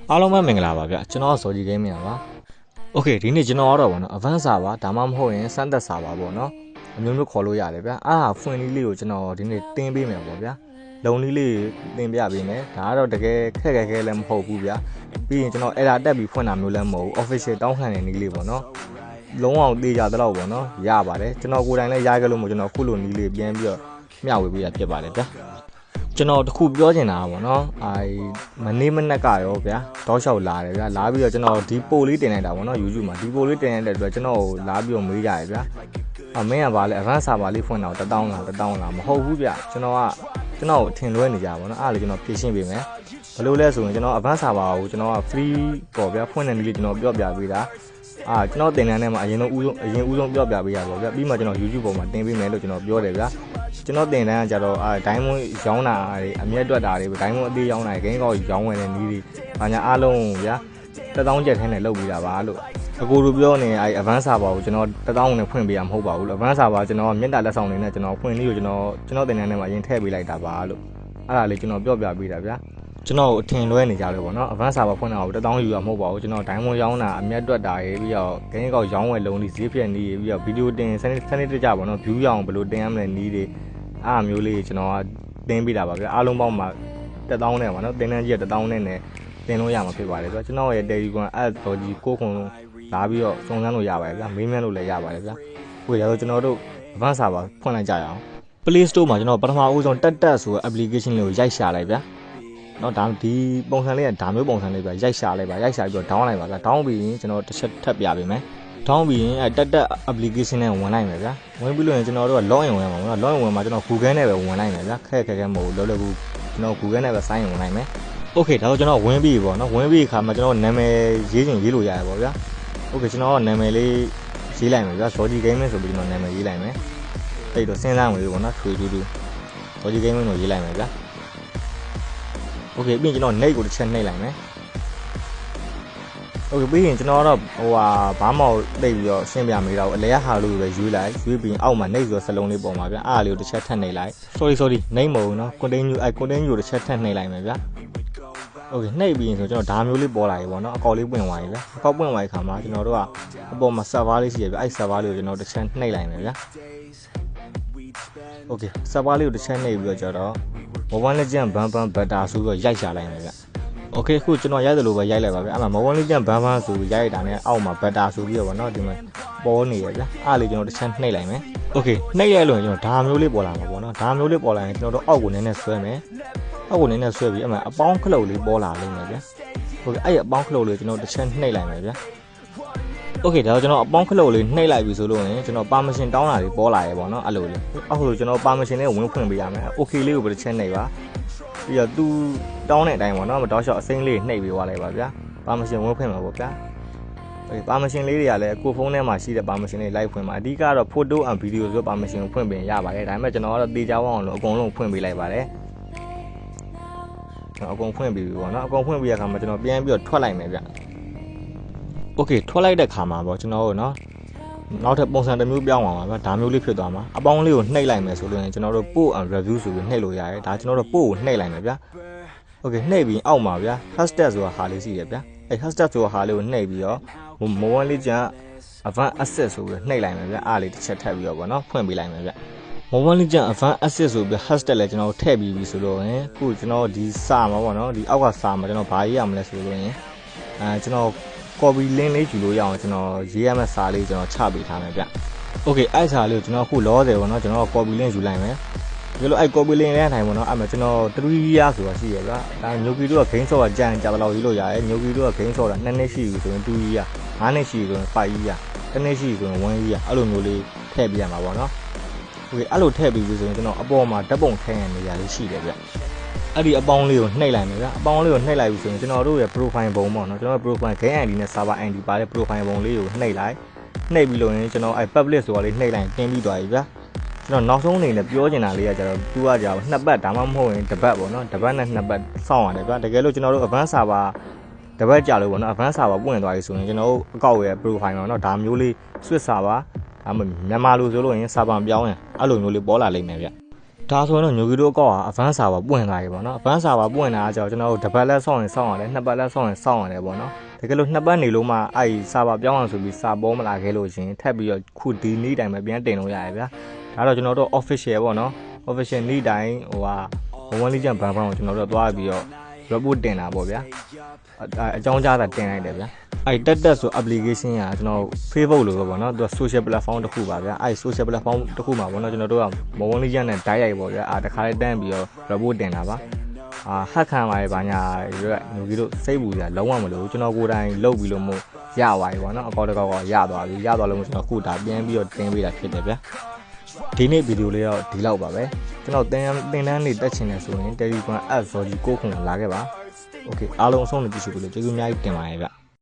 အားလုံးပဲမင်္ဂလာပါဗျကျွန်တော်စော်ကြီးကိန်းမြပါ Okay ဒီနေ့ကျွန်တော်ကတော့ဗောနော် advance server ဒါမှမဟုတ်ရင်စမ်းသက် server ဗောနော်အမျိုးမျိုးခေါ်လို့ရတယ်ဗျအားဖွင့်လေးကိုကျွန်တော်ဒီနေ့တင်းပေးမယ်ဗောဗျာလုံလေးတင်ပြပေးမယ်ဒါကတော့တကယ်ခက်ခဲလည်းမဟုတ်ဘူးဗျပြီးရင်ကျွန်တော်အဲ့ဒါတက်ပြီးဖွင့်တာမျိုးလည်းမဟုတ်ဘူး official တောင်းခံတဲ့နည်းလေးဗောနော်လုံးဝသေးကြတော့ဗောနော်ရပါတယ်ကျွန်တော်ကိုယ်တိုင်လည်းရခဲ့လို့မို့ကျွန်တော်ခုလိုနည်းလေးပြန်ပြီးတော့မျှဝေပေးတာဖြစ်ပါတယ်ဗျကျွန်တော်တခုပြောချင်တာပါနော်မနေ့မနက်ကရောဗျာတောက်လျှောက်လာတယ်ဗျာလာပြီးတော့ကျွန်တော်ဒီပိုလေးတင်လိုက်တာပေါ့နော် YouTube မှာဒီပိုလေးတင်ရတဲ့အတွက်ကျွန်တော်ကိုလာပြီးတော့မေးကြရဗျာမင်းကဘာလဲ advance server လေးဖွင့်တော့1000လားမဟုတ်ဘူးဗျာကျွန်တော်ကိုထင်လွဲနေကြပါတော့အဲ့ဒါလေးကျွန်တော်ဖြည့်ရှင်းပေးမယ်ဘယ်လိုလဲဆိုရင်ကျွန်တော် advance server ကိုကျွန်တော်က free ပေါ့ဗျာဖွင့်တဲ့နည်းလေးကျွန်တော်ပြောပြပေးတာကျွန်တော်တင်တန်းထဲမှာအရင်ဦးဆုံးပြောပြပေးရပါဗျာပြီးမှကျွန်တော် YouTube ပေါ်မှာတင်ပေးမယ်လို့ကျွန်တော်ပြောတယ်ဗျာကျွန်တော်တင်တန်းကကြတော့ဒိုင်းမွန်းရောင်းတာတွေအမျက်တွက်တာတွေဒိုင်းမွန်းအသေးရောင်းတာဂိမ်းကောက်ရောင်းဝင်တဲ့နည်းတွေဘာညာအားလုံးဗျာ1000ကျပ်ထင်းနဲ့လုပ်ပြီးတာပါလို့အကိုတို့ပြောနေadvance server ကိုကျွန်တော်1000နဲ့ဖွင့်ပေးရမှာမဟုတ်ပါဘူးလို့ advance server ကျွန်တော်မြင့်တာလက်ဆောင်နေနဲ့ကျွန်တော်ဖွင့်လေးကိုကျွန်တော်တင်တန်းထဲမှာအရင်ထည့်ပေးလိုက်တာပါလို့အဲ့ဒါလေးကျွန်တော်ပြောပြပေးတာဗျာကျွန်တော်အထင်လွဲနေကြတယ်ပေါ့နော် advance server ဖွင့်တာကို1000ယူရမဟုတ်ပါဘူးကျွန်တော်ဒိုင်းမွန်းရောင်းတာအမျက်တွက်တာရေးပြီးတော့ဂိမ်းကောက်ရောင်းဝယ်လုံးလေးဈေးပြက်နည်းရေးပြီးတော့ဗီဒီယိုတင်စနစ်တကျပေါ့နော် view ရအောင်ဘယ်လိုတင်ရမလဲနည်းတွေအားမျိုးလေးကျွန်တော်တင်းပေးတာပါဗျာအားလုံးပေါင်းမှာ1000နဲ့ပါနော်တင်းတန်းကြီးက1000နဲ့တင်လို့ရမှာဖြစ်ပါတယ်ဗျာကျွန်တော်ရဲ့ Telegram app တော်ကြီးကိုခုံလာပြီးတော့စုံစမ်းလို့ရပါတယ်ဗျာမေးမြန်းလို့လည်းရပါတယ်ဗျာကိုရတော့ကျွန်တော်တို့ advance server ဖွင့်လိုက်ကြရအောင် Play Store မှာကျွန်တော်ပထမဦးဆုံးတက်ဆိုတဲ့ application လေးကိုရိုက်ရှာလိုက်ဗျာနော်ဒါဒီပုံစံလေးကဒါမျိုးပုံစံလေးပဲရိုက်ရှာလိုက်ပါရိုက်ရှာပြီးတော့ down လိုက်ပါဗျာ down ပြီးရင်ကျွန်တော်တစ်ချက်ထပ်ပြပေးမယ်down ပြီးရင်တက် application နဲ့ဝင်လိုက်မယ်ဗျာဝင်ပြီးလို့ရင်ကျွန်တော်တို့က login ဝင်ပါမယ်နော် login ဝင်မှာကျွန်တော် Google နဲ့ပဲဝင်လိုက်မယ်ဗျာခက်ခဲမဟုတ်လောလောကူကျွန်တော် Google နဲ့ပဲ sign ဝင်လိုက်မယ် Okay ဒါတော့ကျွန်တော်ဝင်ပြီးပေါ့နော်ဝင်ပြီးအခါမှာကျွန်တော်နာမည်ရေးချင်ရေးလို့ရတယ်ပေါ့ဗျာ Okay ကျွန်တော်နာမည်လေးရေးလိုက်မယ်ဗျာ Georgie Gaming ဆိုပြီးကျွန်တော်နာမည်ရေးလိုက်မယ်အဲ့တော့စဉ်းစားဝင်လို့ပေါ့နော်ထွေတူ Georgie Gaming ကိုရေးလိုက်မယ်ဗျာ Okay ပြီးရင်ကျွန်တော် name ကိုတစ်ချက်နှိပ်လိုက်မယ် Okay ပြီးရင်ကျွန်တော်တော့ဘာမှတိတ်ပြီးတော့ရှင်းပြမေးတော့အလဲရဟာလို့ပဲရွေးလိုက်ရွေးပြီးအောက်မှာ name ဆိုတဲ့စလုံးလေးပေါ်မှာဗျာအားလေးကိုတစ်ချက်ထပ်နှိပ်လိုက် sorry name မဟုတ်ဘူးနော် continue continue ကိုတစ်ချက်ထပ်နှိပ်လိုက်မယ်ဗျာ Okay နှိပ်ပြီးရင်ဆိုကျွန်တော်ဒါမျိုးလေးပေါ်လာပြီပေါ့နော်အကောက်လေးပွင့်သွားပြီဗျာအကောက်ပွင့်သွားတဲ့ခါမှာကျွန်တော်တို့ကအပေါ်မှာ server လေးရှိရဗျာအဲ့ server လေးကိုကျွန်တော်တစ်ချက်နှိပ်လိုက်မယ်ဗျာ Okay server လေးကိုတစ်ချက်နှိပ်ပြီးတော့ကျတော့ Mobile Legends ban beta ဆိုပြီးတော့ရိုက်ချလိုက်မယ်ဗျာ Okay ခုကျွန်တော်ရိုက်တယ်လို့ပဲရိုက်လိုက်ပါဗျာအဲ့မှာ Mobile Legends ban ဆိုပြီးရိုက်တာနဲ့အောက်မှာ beta ဆိုပြီးတော့ဗောနော်ဒီမှာပေါ်နေရဗျာအဲ့လေးကျွန်တော်တစ်ချက်နှိပ်လိုက်မယ် Okay နှိပ်ရလို့ကျွန်တော်ဒါမျိုးလေးပေါ်လာမှာပေါ့နော်ဒါမျိုးလေးပေါ်လာရင်ကျွန်တော်တို့အောက်ကိုနည်းနည်းဆွဲမယ်အောက်ကိုနည်းနည်းဆွဲပြီးအဲ့မှာအပေါင်းခလုတ်လေးပေါ်လာလိမ့်မယ်ဗျာ Okay အဲ့အပေါင်းခလုတ်လေးကျွန်တော်တစ်ချက်နှိပ်လိုက်မယ်ဗျာ Okay ဒါတော့ကျွန်တော်အပေါင်းခလုတ်လေးနှိပ်လိုက်ပြီဆိုလို့ရင်ကျွန်တော် permission တောင်းတာတွေပေါ်လာရေပေါ့နော်အဲ့လိုလေအောက်လို့ကျွန်တော် permission လေးကိုဝင်ဖွင့်ပေးရမယ် Okay လေးကိုပဲတစ်ချက်နှိပ်ပါပြီးတော့သူတောင်းတဲ့အတိုင်းပေါ့နော်မတော်လျှောက်အစိမ်းလေးနှိပ်ပေးသွားလိုက်ပါဗျာ permission ဝင်ဖွင့်မှာပေါ့ဗျာ Okay permission လေးတွေကလည်းကိုဖုန်းထဲမှာရှိတဲ့ permission လေးလိုက်ဖွင့်ပါအဓိကတော့ photo and video ဆို permission ကိုဖွင့်ပေးရပါတယ်ဒါပေမဲ့ကျွန်တော်ကတော့တေချာအောင်လို့အကုန်လုံးဖွင့်ပေးလိုက်ပါတယ်အကုန်ဖွင့်ပြီးပြီပေါ့နော်အကုန်ဖွင့်ပြီးရခါမှာကျွန်တော်ပြန်ပြီးတော့ထွက်လိုက်မယ်ဗျ Okay ထွက်လိုက်တဲ့ခါမှာပေါ့ကျွန်တော်တို့နော်နောက်ထပ်ပုံစံတစ်မျိုးပြောင်းအောင်ပါဗျဒါမျိုးလေးဖြစ်သွားမှာအပေါင်းလေးကိုနှိပ်လိုက်မယ်ဆိုလို့ရင်ကျွန်တော်တို့ post and review ဆိုပြီးနှိပ်လို့ရတယ်ဒါကျွန်တော်တို့ post ကိုနှိပ်လိုက်မယ်ဗျ Okay နှိပ်ပြီးအောက်မှာဗျ hashtag ဆိုတာဟာလေးရှိတယ်ဗျအဲ hashtag ဆိုတာဟာလေးကိုနှိပ်ပြီးတော့ Mobile Legends Advanced Access ဆိုပြီးနှိပ်လိုက်မယ်ဗျအားလေးတစ်ချက်ထပ်ပြီးတော့ပေါ့နော်ဖွင့်ပေးလိုက်မယ်ဗျ Mobile Legends Advanced Access ဆိုပြီး hashtag လည်းကျွန်တော်ထည့်ပြီးပြီဆိုလို့ရင်ခုကျွန်တော်ဒီစာမှာပေါ့နော်ဒီအောက်ကစာမှာကျွန်တော်ဘာရေးရမလဲဆိုလို့ရင်ကျွန်တော်copy link လေးယူလို့ရအောင်ကျွန်တော်ရေးရမယ့်စာလေးကျွန်တော်ချပေးထားမယ်ဗျ Okay အဲ့စာလေးကိုကျွန်တော်အခုလောဆယ်ပေါ့နော်ကျွန်တော် copy link ယူလိုက်မယ်ဒီလိုအဲ့ copy link လေးတိုင်းပေါ့နော်အဲ့မှာကျွန်တော်3 year ဆိုတာရှိရဗျာဒါညိုကီတို့က game shot ကကြံတော့ရေးလို့ရတယ်ညိုကီတို့က game shot တာ2နှစ်ရှိပြီဆိုရင်2 year 5နှစ်ရှိပြီဆိုရင်5 year တစ်နှစ်ရှိပြီဆိုရင်1 year အဲ့လိုမျိုးလေးထည့်ပြရမှာပေါ့နော် Okay အဲ့လိုထည့်ပြီးဆိုရင်ကျွန်တော်အပေါ်မှာဓာတ်ပုံထည့်ရနေရလေးရှိတယ်ဗျအဲ့ဒီအပေါင်းလေးကိုနှိပ်လိုက်မယ်ဗျအပေါင်းလေးကိုနှိပ်လိုက်ပြီဆိုရင်ကျွန်တော်တို့ရဲ့ profile ပုံပေါ့နော်ကျွန်တော်တို့ profile game ID နဲ့ server ID ပါတဲ့ profile ပုံလေးကိုနှိပ်လိုက်နှိပ်ပြီးလို့ရင်ကျွန်တော်အဲ့ public ဆိုတာလေးနှိပ်လိုက်တင်ပြီးသွားပြီဗျကျွန်တော်နောက်ဆုံးအနေနဲ့ပြောချင်တာလေးကကျတော့သူကကြာ2ပတ်ဒါမှမဟုတ်ရင်1ပတ်ပေါ့နော်1ပတ်နဲ့2ပတ်စောင့်ရတယ်ဗျတကယ်လို့ကျွန်တော်တို့ advance server 1ပတ်ကြာလို့ပေါ့နော် advance server ပွင့်သွားပြီဆိုရင်ကျွန်တော်တို့အကောက်ရဲ့ profile ပေါ့နော်ဒါမျိုးလေး switch server ဒါမှမြန်မာလိုဆိုလို့ရင် server ပြောင်းရင်အဲ့လိုမျိုးလေးပေါ်လာလိမ့်မယ်ဗျ ဒါဆိုရင်တော့ညိုကီတို့ကောက်အဗန်းစာပါပွင့်လာပြီပေါ့နော်အဗန်းစာပါပွင့်လာကြတော့ကျွန်တော်တို့တစ်ပတ်လက်ဆောင်းရင်ဆောင်းရတယ်နှစ်ပတ်လက်ဆောင်းရင်ဆောင်းရတယ်ပေါ့နော်တကယ်လို့နှစ်ပတ်နေလို့မှအဲ့စာပါပြောင်းအောင်ဆိုပြီးစာပေါ်မလာခဲ့လို့ရှင်ထပ်ပြီးတော့ခုဒီနေ့တိုင်းပဲပြန်တင်လို့ရတယ်ဗျာဒါတော့ကျွန်တော်တို့ official ပေါ့နော် official နေ့တိုင်းဟိုက1 legend ဘန်ကိုကျွန်တော်တို့သွားပြီးတော့ report တင်တာပေါ့ဗျာအကြောင်းကြားတာတင်လိုက်တယ်ဗျာအဲ့တက်ဆို application ကကျွန်တော် Facebook လို့ပဲပေါ့နော်သူက social platform တစ်ခုပါဗျာအဲ့ social platform တစ်ခုမှာပေါ့နော်ကျွန်တော်တို့က1 legend နဲ့ တိုက်ရိုက်ပေါ့ဗျာတခါလေးတန်းပြီးတော့ report တင်တာပါဟက်ခံပါရဲ့ဘာညာရွက်ညိုကြီးတို့စိတ်ပူကြလုံးဝမလို့ကျွန်တော်ကိုယ်တိုင်လုတ်ပြီးလို့မို့ရသွားပြီပေါ့နော်အကောက်တစ်ကောက်ကရသွားပြီရသွားလို့မို့ကျွန်တော်ခုဒါပြန်ပြီးတော့တင်ပေးတာဖြစ်တယ်ဗျာဒီနေ့ဗီဒီယိုလေးတော့ဒီလောက်ပါပဲကျွန်တော်တင်တန်းနေတက်ချင်တယ်ဆိုရင် Telegram app ဇော်ကြီးကိုခုလာခဲ့ပါโอเคအားလုံးအဆုံးနဲ့ကြည့်ရှုလို့ကျေးဇူးအများကြီးတင်ပါတယ်ဗျ